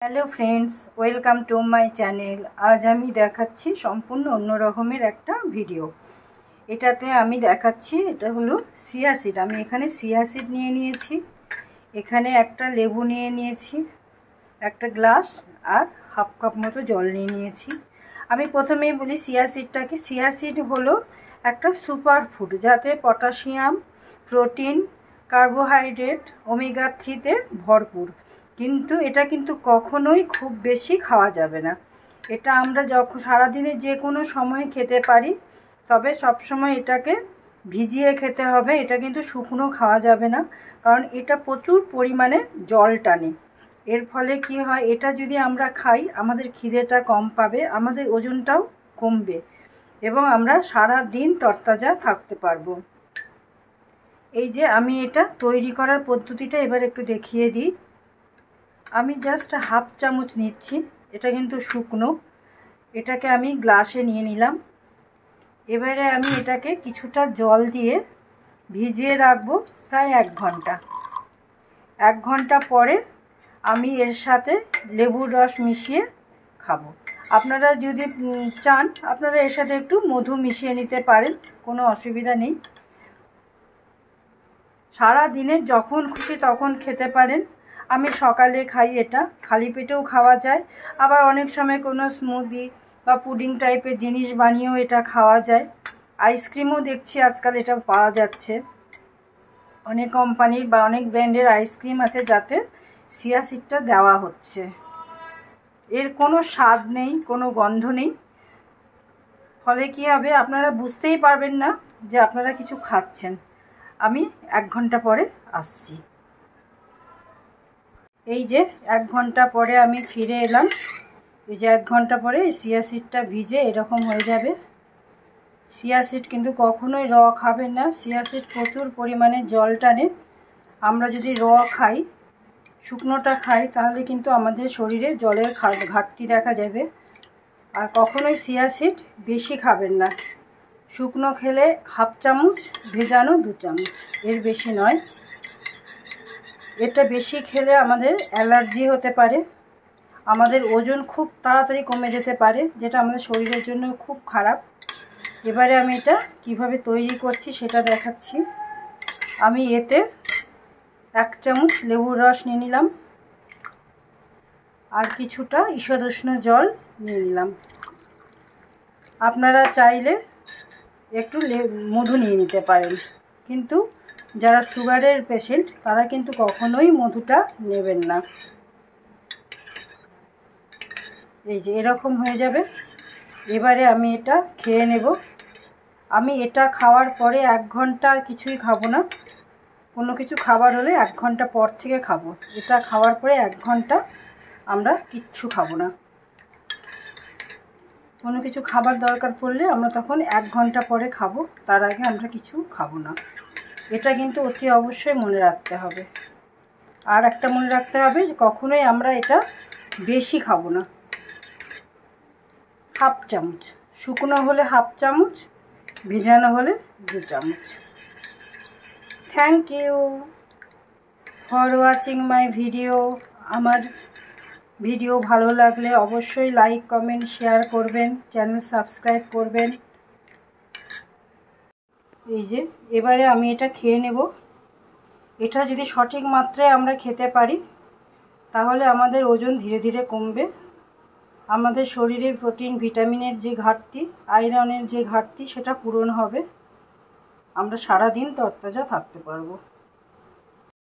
Hello friends, welcome to my channel. আজ আমি দেখাচ্ছি সম্পূর্ণ অন্য রকমের একটা ভিডিও। এটাতে আমি দেখাচ্ছি, এটা হলো চিয়া সিড। আমি এখানে চিয়া সিড নিয়ে নিয়েছি, এখানে একটা লেবু নিয়ে নিয়েছি, একটা গ্লাস আর হাফ কাপ মতো জল নিয়ে নিয়েছি। আমি প্রথমেই বলি চিয়া সিডটাকে। চিয়া সিড হলো একটা সুপার ফুড, যাতে পটাশিয়াম, প্রোটিন, কার্বোহাইড্রেট, ওমেগা 3তে ভরপুর। কিন্তু এটা কিন্তু কখনোই খুব বেশি খাওয়া যাবে না। এটা আমরা যখন সারাদিনে যে কোনো সময় খেতে পারি, তবে সব সময় এটাকে ভিজিয়ে খেতে হবে। এটা কিন্তু শুকনো খাওয়া যাবে না, কারণ এটা প্রচুর পরিমাণে জল টানে। এর ফলে কি হয়, এটা যদি আমরা খাই আমাদের খিদেটা কম পাবে, আমাদের ওজনটাও কমবে এবং আমরা সারা দিন তরতাজা থাকতে পারবো। এই যে আমি এটা তৈরি করার পদ্ধতিটা এবার একটু দেখিয়ে দিই। আমি জাস্ট হাফ চামচ নিচ্ছি, এটা কিন্তু শুকনো। এটাকে আমি গ্লাসে নিয়ে নিলাম। এবারে আমি এটাকে কিছুটা জল দিয়ে ভিজিয়ে রাখবো প্রায় 1 ঘন্টা। 1 ঘন্টা পরে আমি এর সাথে লেবুর রস মিশিয়ে খাবো। আপনারা যদি চান আপনারা এর সাথে একটু মধু মিশিয়ে নিতে পারেন, কোনো অসুবিধা নেই। সারা দিনে যখন খুশি তখন খেতে পারেন। আমি সকালে খাই, এটা খালি পেটেও খাওয়া যায়, আবার অনেক সময় কোনো স্মুদি বা পুডিং টাইপের জিনিস বানিয়েও এটা খাওয়া যায়। আইসক্রিমও দেখছি আজকাল এটা পাওয়া যাচ্ছে। অনেক কোম্পানির বা অনেক ব্র্যান্ডের আইসক্রিম আছে যাতে চিয়া সিডটা দেওয়া হচ্ছে। এর কোনো স্বাদ নেই, কোনো গন্ধ নেই, ফলে কি হবে আপনারা বুঝতেই পারবেন না যে আপনারা কিছু খাচ্ছেন। আমি 1 ঘন্টা পরে আসছি। এই যে 1 ঘন্টা পরে আমি ফিরে এলাম। এই যে 1 ঘন্টা পরে চিয়া সিডটা ভিজে এরকম হয়ে যাবে। চিয়া সিড কিন্তু কখনোই র খাবেন না, চিয়া সিড প্রচুর পরিমাণে জল টানে। আমরা যদি র খাই, শুকনোটা খাই, তাহলে কিন্তু আমাদের শরীরে জলের ঘাটতি দেখা যাবে। আর কখনোই চিয়া সিড বেশি খাবেন না। শুকনো খেলে হাফ চামচ, ভেজানো 2 চামচ, এর বেশি নয়। এটা বেশি খেলে আমাদের অ্যালার্জি হতে পারে, আমাদের ওজন খুব তাড়াতাড়ি কমে যেতে পারে, যেটা আমাদের শরীরের জন্য খুব খারাপ। এবারে আমি এটা কিভাবে তৈরি করছি সেটা দেখাচ্ছি। আমি এতে 1 চামচ লেবুর রস নিয়ে নিলাম আর কিছুটা ঈষদুষ্ণ জল নিয়ে নিলাম। আপনারা চাইলে একটু মধু নিয়ে নিতে পারেন, কিন্তু যারা সুগারের পেশেন্ট তারা কিন্তু কখনোই মধুটা নেবেন না। এই যে এরকম হয়ে যাবে। এবারে আমি এটা খেয়ে নেব। আমি এটা খাওয়ার পরে 1 ঘন্টা আর কিছুই খাবো না। কোনো কিছু খাবার হলে 1 ঘন্টা পর থেকে খাবো। এটা খাওয়ার পরে 1 ঘন্টা আমরা কিচ্ছু খাবো না। কোনো কিছু খাবার দরকার পড়লে আমরা তখন 1 ঘন্টা পরে খাবো, তার আগে আমরা কিছু খাবো না। এটা কিন্তু অতি অবশ্যই মনে রাখতে হবে। আর একটা মনে রাখতে হবে যে কখনোই আমরা এটা বেশি খাবো না। হাফ চামচ, শুকনো হলে হাফ চামচ, ভেজানো হলে 2 চামচ। Thank you for watching my video. আমার ভিডিও ভালো লাগলে অবশ্যই লাইক, কমেন্ট, শেয়ার করবেন, চ্যানেল সাবস্ক্রাইব করবেন। এই যে এবারে আমি এটা খেয়ে নেব। এটা যদি সঠিক মাত্রায় আমরা খেতে পারি তাহলে আমাদের ওজন ধীরে ধীরে কমবে, আমাদের শরীরের প্রোটিন, ভিটামিনের যে ঘাটতি, আয়রনের যে ঘাটতি সেটা পূরণ হবে, আমরা সারা দিন তরতাজা থাকতে পারবো।